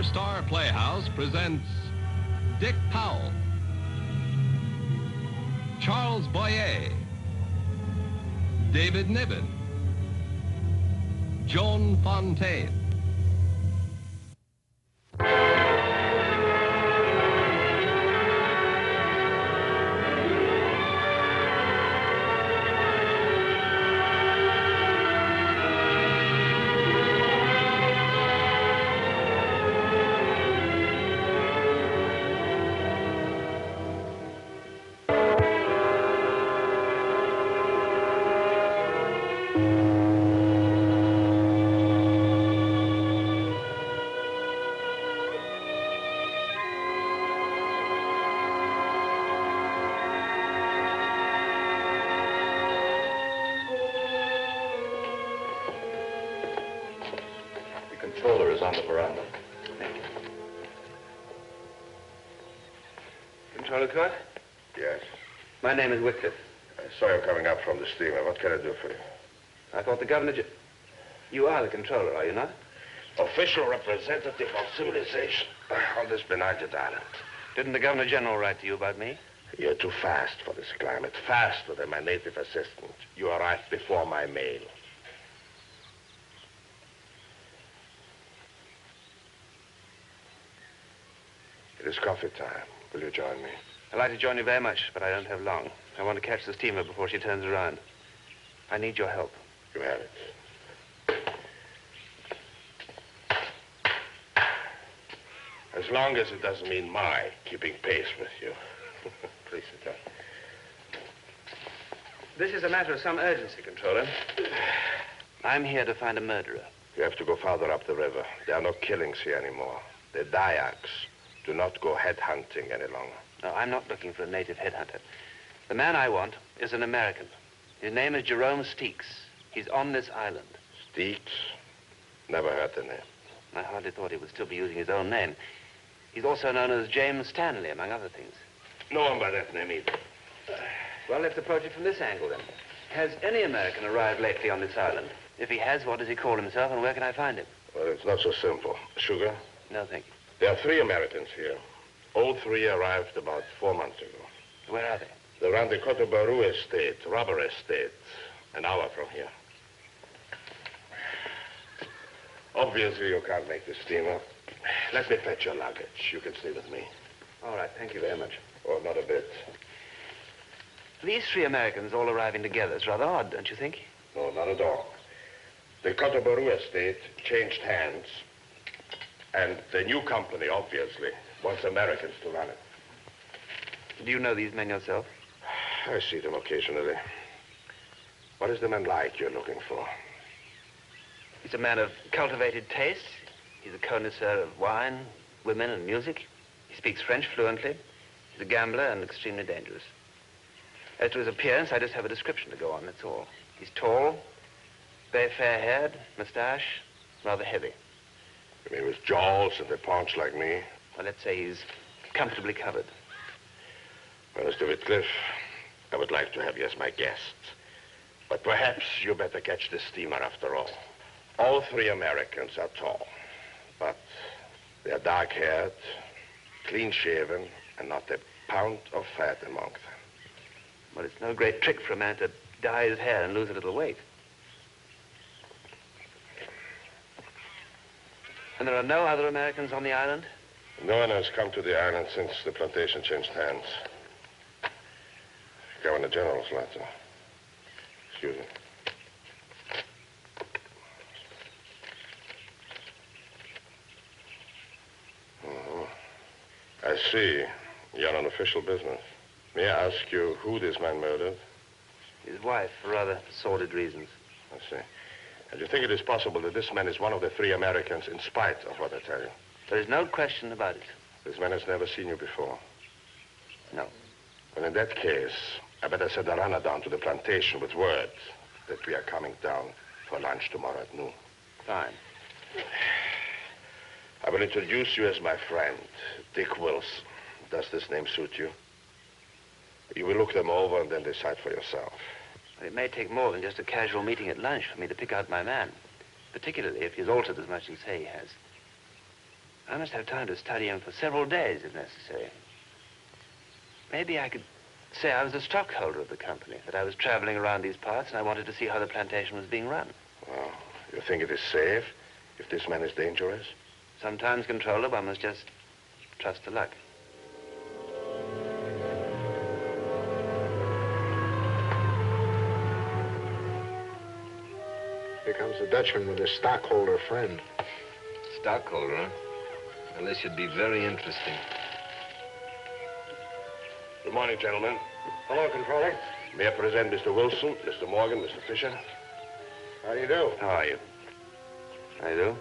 Star Playhouse presents Dick Powell, Charles Boyer, David Niven, Joan Fontaine. Controller is on the veranda. Thank you. Controller Court? Yes. My name is Wycliffe. I saw you coming up from the steamer. What can I do for you? I thought the governor... You are the controller, are you not? Official representative of civilization on this benighted island. Didn't the Governor General write to you about me? You're too fast for this climate. Faster than my native assistant. You arrived before my mail. It is coffee time. Will you join me? I'd like to join you very much, but I don't have long. I want to catch the steamer before she turns around. I need your help. You have it. As long as it doesn't mean my keeping pace with you. Please sit down. This is a matter of some urgency, Controller. I'm here to find a murderer. You have to go farther up the river. There are no killings here anymore. They're Dayaks. Do not go headhunting any longer. No, I'm not looking for a native headhunter. The man I want is an American. His name is Jerome Steeks. He's on this island. Steeks? Never heard the name. I hardly thought he would still be using his own name. He's also known as James Stanley, among other things. No one by that name either. Well, let's approach it from this angle, then. Has any American arrived lately on this island? If he has, what does he call himself, and where can I find him? Well, it's not so simple. Sugar? No, thank you. There are 3 Americans here. All 3 arrived about 4 months ago. Where are they? They're around the Cotobaru estate, rubber estate, an hour from here. Obviously, you can't make the steamer. Let me fetch your luggage. You can stay with me. All right, thank you very much. Oh, not a bit. These 3 Americans all arriving together is rather odd, don't you think? No, not at all. The Cotobaru estate changed hands, and the new company, obviously, wants Americans to run it. Do you know these men yourself? I see them occasionally. What is the man like you're looking for? He's a man of cultivated taste. He's a connoisseur of wine, women, and music. He speaks French fluently. He's a gambler and extremely dangerous. As to his appearance, I just have a description to go on, that's all. He's tall, very fair-haired, mustache, rather heavy. You mean with jowls and a paunch like me? Well, let's say he's comfortably covered. Well, Mr. Whitcliffe, I would like to have you as my guest. But perhaps you better catch this steamer after all. All 3 Americans are tall, but they are dark-haired, clean-shaven, and not a pound of fat among them. Well, it's no great trick for a man to dye his hair and lose a little weight. And there are no other Americans on the island? No one has come to the island since the plantation changed hands. Governor General's letter. Excuse me. I see. You're on official business. May I ask you who this man murdered? His wife, for rather sordid reasons. I see. And you think it is possible that this man is one of the 3 Americans in spite of what I tell you? There is no question about it. This man has never seen you before? No. Well, in that case, I better send a runner down to the plantation with word that we are coming down for lunch tomorrow at noon. Fine. I will introduce you as my friend, Dick Wilson. Does this name suit you? You will look them over and then decide for yourself. It may take more than just a casual meeting at lunch for me to pick out my man, particularly if he's altered as much as you say he has. I must have time to study him for several days, if necessary. Maybe I could say I was a stockholder of the company, that I was traveling around these parts and I wanted to see how the plantation was being run. Well, you think it is safe if this man is dangerous? Sometimes, Controller, one must just trust to luck. Here comes the Dutchman with his stockholder friend. Stockholder, huh? Well, this should be very interesting. Good morning, gentlemen. Hello, Controller. May I present Mr. Wilson, Mr. Morgan, Mr. Fisher? How do you do? How are you? I do.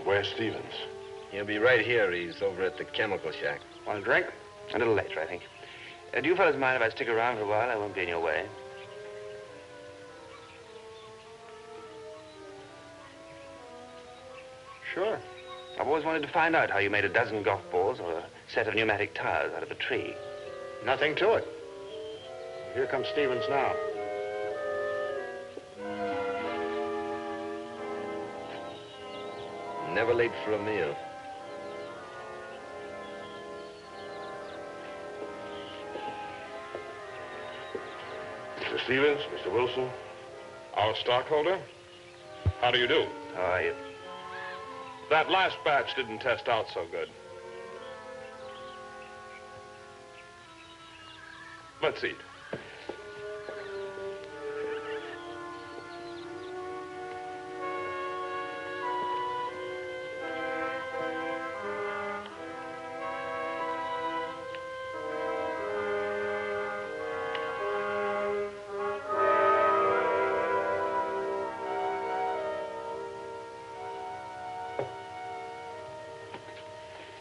Where's Stevens? He'll be right here. He's over at the chemical shack. Want a drink? A little later, I think. Do you fellas mind if I stick around for a while? I won't be in your way. Sure. I've always wanted to find out how you made a dozen golf balls or a set of pneumatic tires out of a tree. Nothing to it. Here comes Stevens now. Never late for a meal. Mr. Stevens, Mr. Wilson. Our stockholder? How do you do? How are you? That last batch didn't test out so good. Let's eat.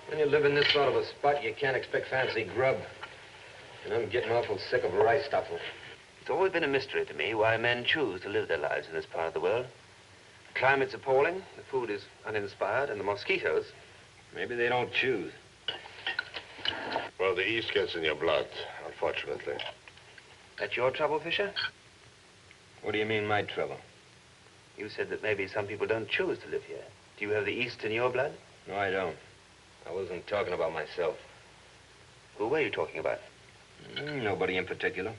When you live in this sort of a spot, you can't expect fancy grub. And I'm getting awful sick of rice stuffing. It's always been a mystery to me why men choose to live their lives in this part of the world. The climate's appalling, the food is uninspired, and the mosquitoes. Maybe they don't choose. Well, the East gets in your blood, unfortunately. That's your trouble, Fisher? What do you mean, my trouble? You said that maybe some people don't choose to live here. Do you have the East in your blood? No, I don't. I wasn't talking about myself. Who were you talking about? Nobody in particular.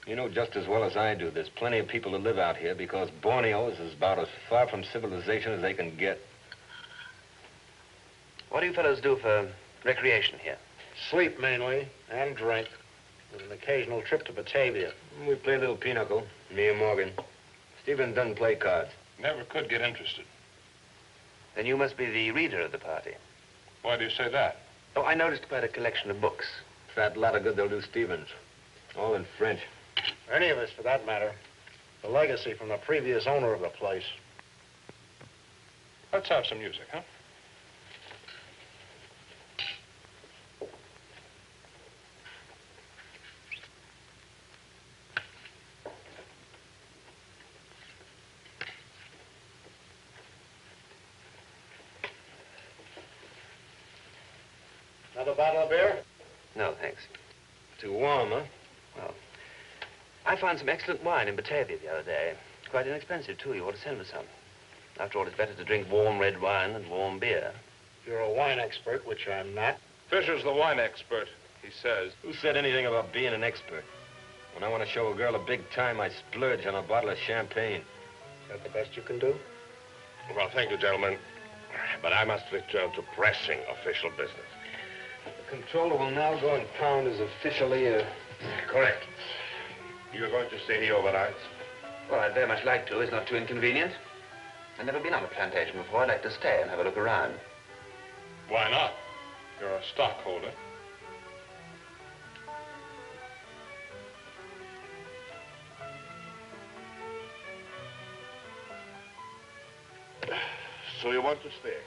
You know just as well as I do, there's plenty of people who live out here because Borneo is about as far from civilization as they can get. What do you fellows do for recreation here? Sleep mainly, and drink, with an occasional trip to Batavia. We play a little pinochle, me and Morgan. Stephen doesn't play cards. Never could get interested. Then you must be the reader of the party. Why do you say that? Oh, I noticed quite a collection of books. Fat lot of good they'll do Stevens. All in French. Any of us, for that matter. The legacy from the previous owner of the place. Let's have some music, huh? Another bottle of beer? No, thanks. Too warm, huh? Well, I found some excellent wine in Batavia the other day. Quite inexpensive, too. You ought to send me some. After all, it's better to drink warm red wine than warm beer. You're a wine expert, which I'm not. Fisher's the wine expert, he says. Who said anything about being an expert? When I want to show a girl a big time, I splurge on a bottle of champagne. Is that the best you can do? Well, thank you, gentlemen. But I must return to pressing official business. The controller will now go and pound his officially, Correct. You're going to stay here overnight? Well, I'd very much like to. It's not too inconvenient. I've never been on a plantation before. I'd like to stay and have a look around. Why not? You're a stockholder. So you want to stay?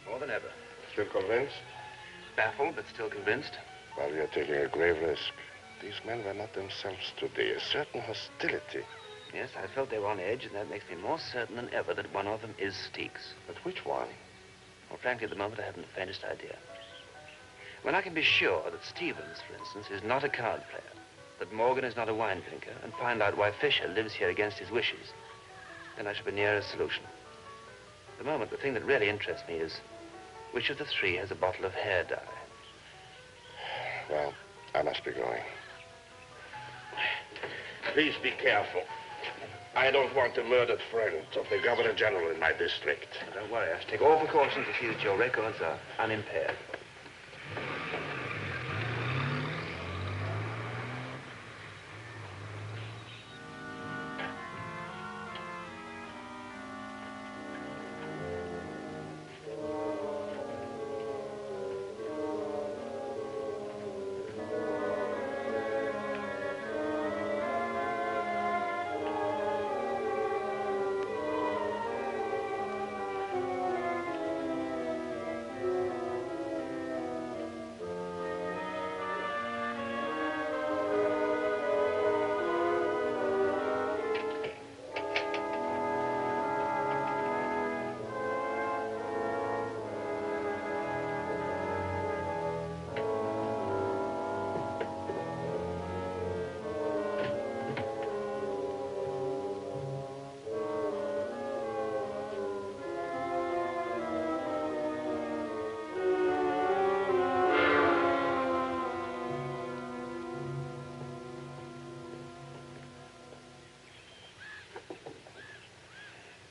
More than ever. Still convinced? Baffled, but still convinced. Well, you're taking a grave risk. These men were not themselves today. A certain hostility Yes, I felt they were on edge, and that makes me more certain than ever that one of them is Steeks. But which one? Well, frankly, at the moment, I haven't the faintest idea. When I can be sure that Stevens, for instance, is not a card player, that Morgan is not a wine drinker, and find out why Fisher lives here against his wishes, then I shall be near a solution. At the moment, the thing that really interests me is which of the three has a bottle of hair dye. Well, I must be going. Please be careful. I don't want the murdered friend of the Governor General in my district. Now, don't worry. I shall take all precautions to see that your records are unimpaired.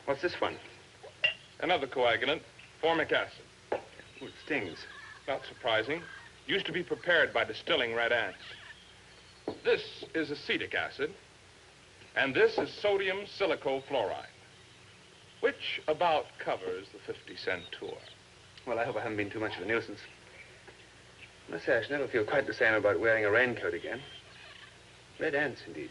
What's this one? Another coagulant, formic acid. Oh, it stings. Not surprising. Used to be prepared by distilling red ants. This is acetic acid, and this is sodium silicofluoride, which about covers the 50-cent tour. Well, I hope I haven't been too much of a nuisance. I must say, I should never feel quite the same about wearing a raincoat again. Red ants, indeed.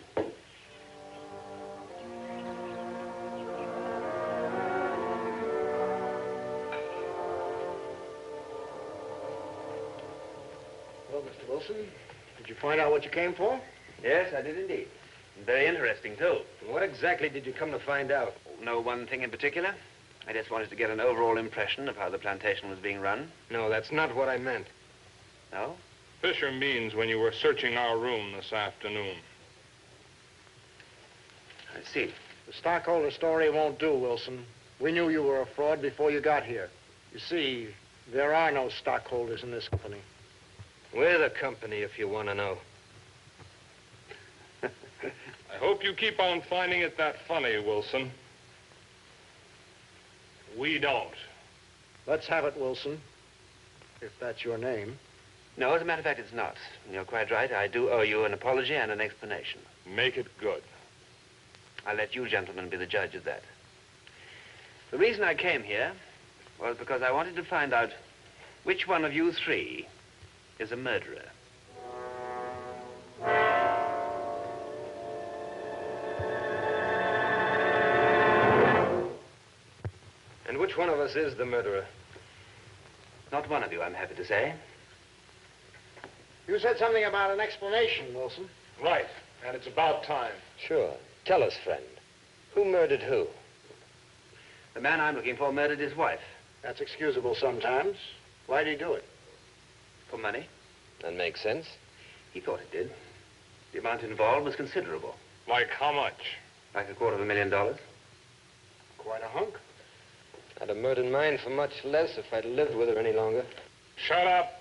Well, Mr. Wilson, did you find out what you came for? Yes, I did indeed. And very interesting, too. What exactly did you come to find out? No one thing in particular. I just wanted to get an overall impression of how the plantation was being run. No, that's not what I meant. No? Fisher means when you were searching our room this afternoon. I see. The stockholder story won't do, Wilson. We knew you were a fraud before you got here. You see, there are no stockholders in this company. We're the company, if you want to know. I hope you keep on finding it that funny, Wilson. We don't. Let's have it, Wilson, if that's your name. No, as a matter of fact, it's not. And you're quite right. I do owe you an apology and an explanation. Make it good. I'll let you gentlemen be the judge of that. The reason I came here was because I wanted to find out which one of you three is a murderer. And which one of us is the murderer? Not one of you, I'm happy to say. You said something about an explanation, Wilson. Right, and it's about time. Sure. Tell us, friend. Who murdered who? The man I'm looking for murdered his wife. That's excusable sometimes. Why'd he do it? For money. That makes sense. He thought it did. The amount involved was considerable. Like how much? Like $250,000. Quite a hunk. I'd have murdered mine for much less if I'd lived with her any longer. Shut up.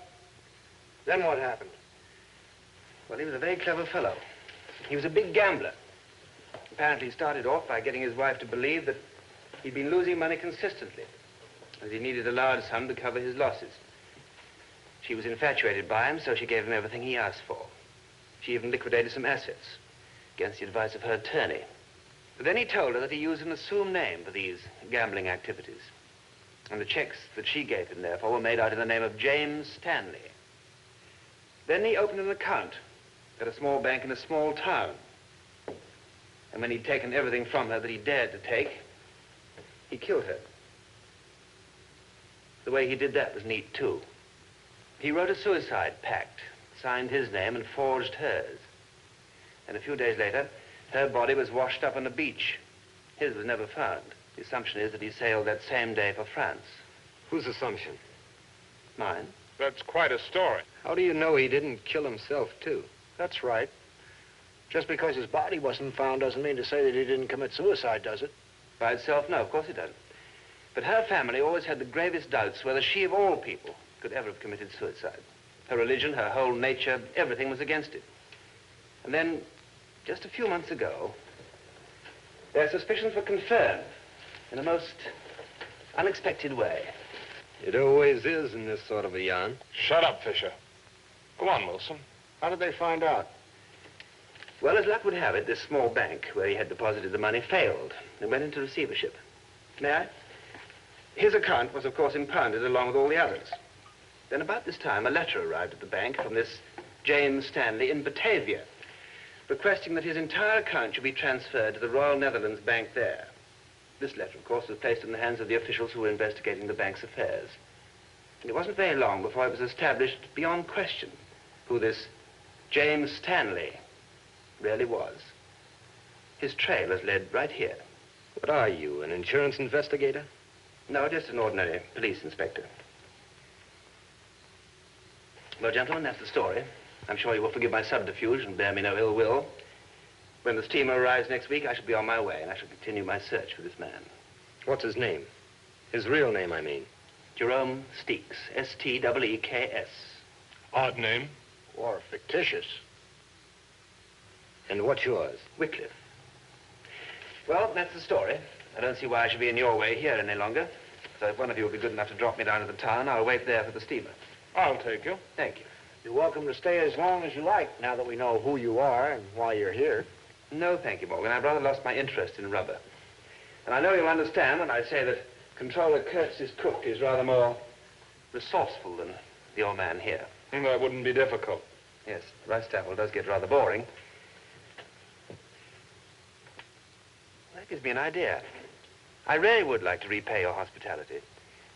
Then what happened? Well, he was a very clever fellow. He was a big gambler. Apparently, he started off by getting his wife to believe that he'd been losing money consistently, as he needed a large sum to cover his losses. She was infatuated by him, so she gave him everything he asked for. She even liquidated some assets against the advice of her attorney. But then he told her that he used an assumed name for these gambling activities. And the checks that she gave him, therefore, were made out in the name of James Stanley. Then he opened an account at a small bank in a small town. And when he'd taken everything from her that he dared to take, he killed her. The way he did that was neat, too. He wrote a suicide pact, signed his name, and forged hers. And a few days later, Her body was washed up on the beach. His was never found. The assumption is that he sailed that same day for France. Whose assumption? Mine. That's quite a story. How do you know he didn't kill himself, too? That's right. Just because his body wasn't found doesn't mean to say that he didn't commit suicide, does it? By itself, no, of course it doesn't. But her family always had the gravest doubts whether she, of all people, could ever have committed suicide. Her religion, her whole nature, everything was against it. And then, just a few months ago, their suspicions were confirmed in a most unexpected way. It always is in this sort of a yarn. Shut up, Fisher. Go on, Wilson. How did they find out? Well, as luck would have it, this small bank where he had deposited the money failed and went into receivership. May I? His account was, of course, impounded along with all the others. Then about this time, a letter arrived at the bank from this James Stanley in Batavia, requesting that his entire account should be transferred to the Royal Netherlands Bank there. This letter, of course, was placed in the hands of the officials who were investigating the bank's affairs. And it wasn't very long before it was established beyond question who this James Stanley really was. His trail has led right here. What are you, an insurance investigator? No, just an ordinary police inspector. Well, gentlemen, that's the story. I'm sure you will forgive my subterfuge and bear me no ill will. When the steamer arrives next week, I shall be on my way, and I shall continue my search for this man. What's his name? His real name, I mean. Jerome Steeks, S-T-E-E-K-S. Odd name. Or fictitious. And what's yours? Wycliffe. Well, that's the story. I don't see why I should be in your way here any longer. So if one of you will be good enough to drop me down to the town, I'll wait there for the steamer. I'll take you. Thank you. You're welcome to stay as long as you like, now that we know who you are and why you're here. No, thank you, Morgan. I've rather lost my interest in rubber. And I know you'll understand when I say that Controller Kurtz's cook is rather more resourceful than the old man here. That wouldn't be difficult. Yes, rice tafel does get rather boring. That gives me an idea. I really would like to repay your hospitality.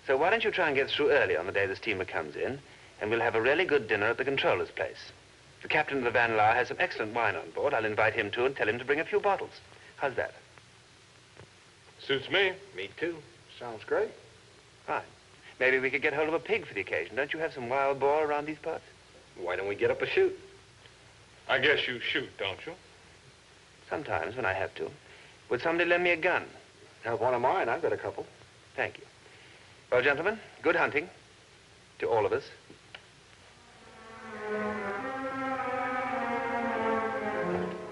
So why don't you try and get through early on the day the steamer comes in, and we'll have a really good dinner at the controller's place. The captain of the Van Laar has some excellent wine on board. I'll invite him too and tell him to bring a few bottles. How's that? Suits me. Me too. Sounds great. Fine. Maybe we could get hold of a pig for the occasion. Don't you have some wild boar around these parts? Why don't we get up a shoot? I guess you shoot, don't you? Sometimes, when I have to. Would somebody lend me a gun? Have one of mine. I've got a couple. Thank you. Well, gentlemen, good hunting. To all of us.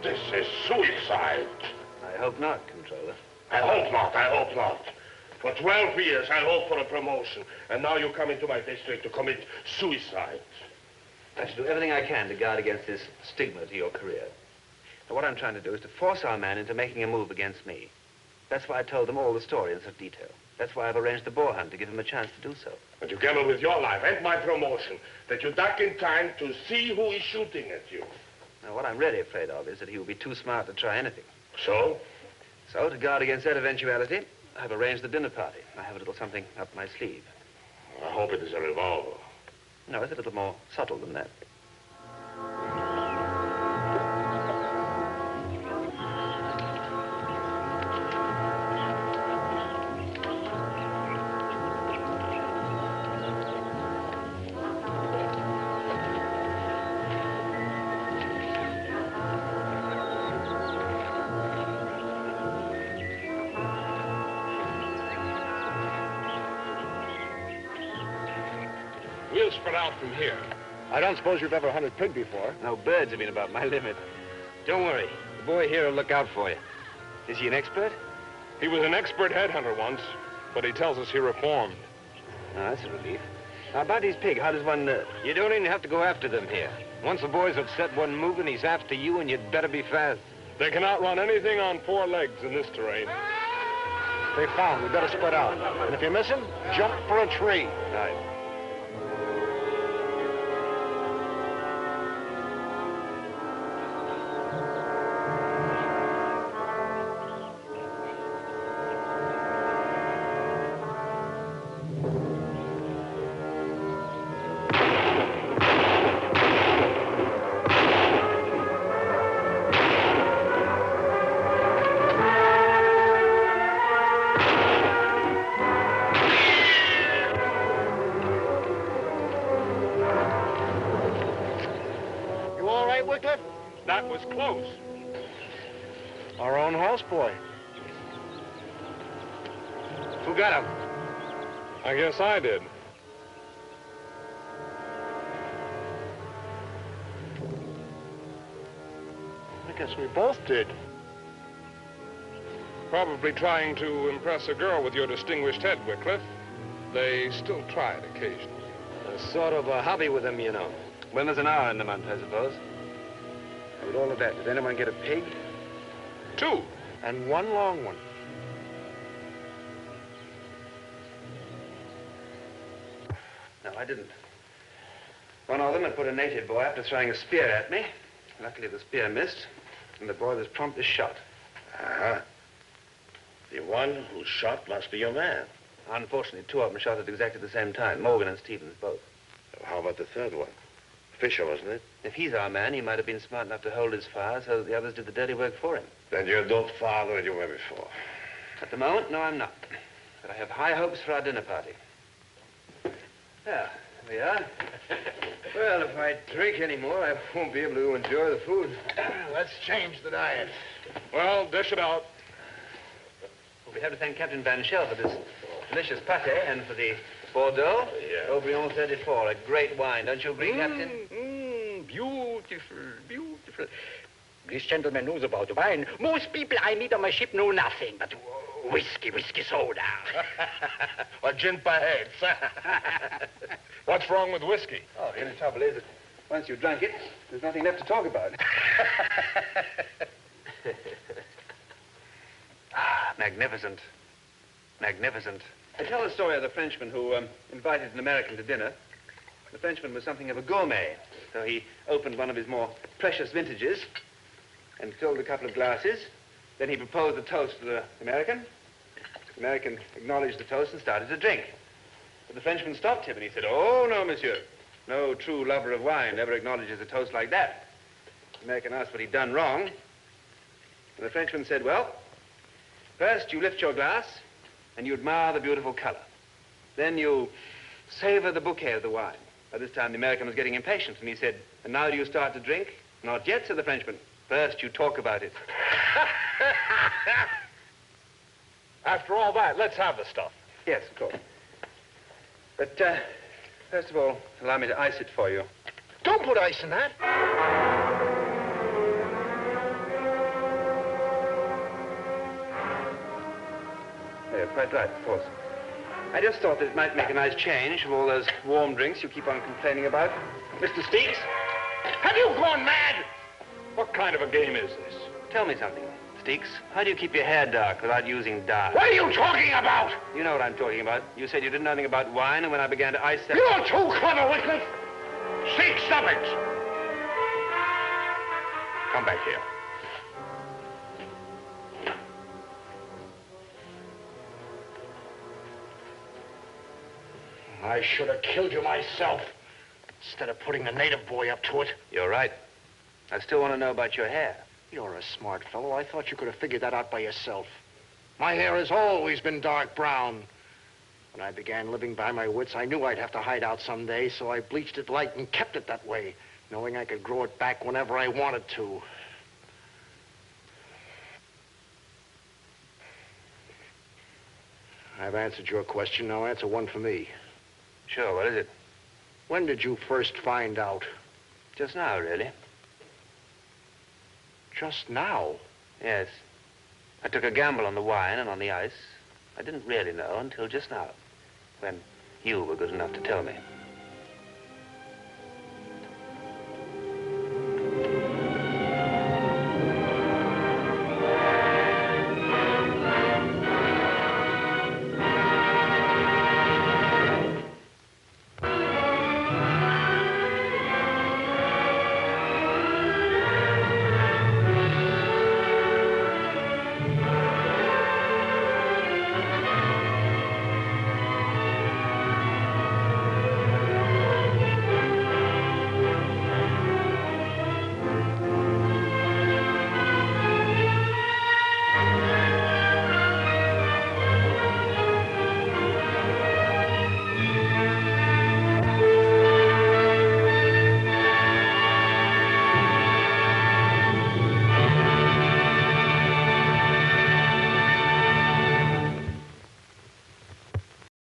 This is suicide. I hope not, Controller. I hope not, I hope not. For 12 years, I hoped for a promotion, and now you come into my district to commit suicide. I shall do everything I can to guard against this stigma to your career. Now, what I'm trying to do is to force our man into making a move against me. That's why I told them all the story in such detail. That's why I've arranged the boar hunt, to give him a chance to do so. And you gamble with your life and my promotion, that you duck in time to see who is shooting at you. Now, what I'm really afraid of is that he will be too smart to try anything. So? So, to guard against that eventuality, I've arranged the dinner party. I have a little something up my sleeve. I hope it is a revolver. No, it's a little more subtle than that. We'll spread out from here. I don't suppose you've ever hunted pig before. No, birds have been about my limit. Don't worry. The boy here will look out for you. Is he an expert? He was an expert headhunter once, but he tells us he reformed. Oh, that's a relief. Now, about these pig, how does one... You don't even have to go after them here. Once the boys have set one moving, he's after you, and you'd better be fast. They can outrun anything on 4 legs in this terrain. They found. We better spread out. And if you miss him, jump for a tree. Right. That was close. Our own houseboy. Who got him? I guess I did. I guess we both did. Probably trying to impress a girl with your distinguished head, Wycliffe. They still try it occasionally. A sort of a hobby with them, you know. When there's an hour in the month, I suppose. With all of that, did anyone get a pig? 2. And one long one. No, I didn't. One of them had put a native boy after throwing a spear at me. Luckily, the spear missed, and the boy was promptly shot. Uh-huh. The one who shot must be your man. Unfortunately, 2 of them shot at exactly the same time, Morgan and Stevens, both. How about the third one? Fisher, wasn't it? If he's our man, he might have been smart enough to hold his fire so that the others did the dirty work for him. Then you're no farther than you were before. At the moment, no, I'm not. But I have high hopes for our dinner party. There we are. Well, if I drink anymore, I won't be able to enjoy the food. Let's change the diet. Well, dish it out. We have to thank Captain Van Schell for this delicious pate and for the Bordeaux. Yeah. Aubryon 34, a great wine. Don't you agree, Captain? Beautiful, beautiful. This gentleman knows about wine. Most people I meet on my ship know nothing but whiskey soda. Or gin perhaps. What's wrong with whiskey? Oh, the only trouble is that once you've drunk it, there's nothing left to talk about. Magnificent. Magnificent. I tell the story of the Frenchman who invited an American to dinner. The Frenchman was something of a gourmet, so he opened one of his more precious vintages and filled a couple of glasses. Then he proposed a toast to the American. The American acknowledged the toast and started to drink. But the Frenchman stopped him and he said, "Oh, no, monsieur. No true lover of wine ever acknowledges a toast like that." The American asked what he'd done wrong. And the Frenchman said, "Well, first you lift your glass and you admire the beautiful color. Then you savor the bouquet of the wine." By this time, the American was getting impatient, and he said, "And now do you start to drink?" "Not yet," said the Frenchman. "First, you talk about it." After all that, let's have the stuff. Yes, of course. But, first of all, allow me to ice it for you. Don't put ice in that. You're quite right, of course. I just thought that it might make a nice change from all those warm drinks you keep on complaining about. Mr. Steeks? Have you gone mad? What kind of a game is this? Tell me something, Steeks. How do you keep your hair dark without using dye? What are you talking about? You know what I'm talking about. You said you didn't know anything about wine, and when I began to ice that... You're too clever, Wycliffe. Seek, stop it. Come back here. I should have killed you myself instead of putting the native boy up to it. You're right. I still want to know about your hair. You're a smart fellow. I thought you could have figured that out by yourself. My hair has always been dark brown. When I began living by my wits, I knew I'd have to hide out someday, so I bleached it light and kept it that way, knowing I could grow it back whenever I wanted to. I've answered your question. Now answer one for me. Sure, what is it? When did you first find out? Just now, really. Just now? Yes. I took a gamble on the wine and on the ice. I didn't really know until just now, when you were good enough to tell me.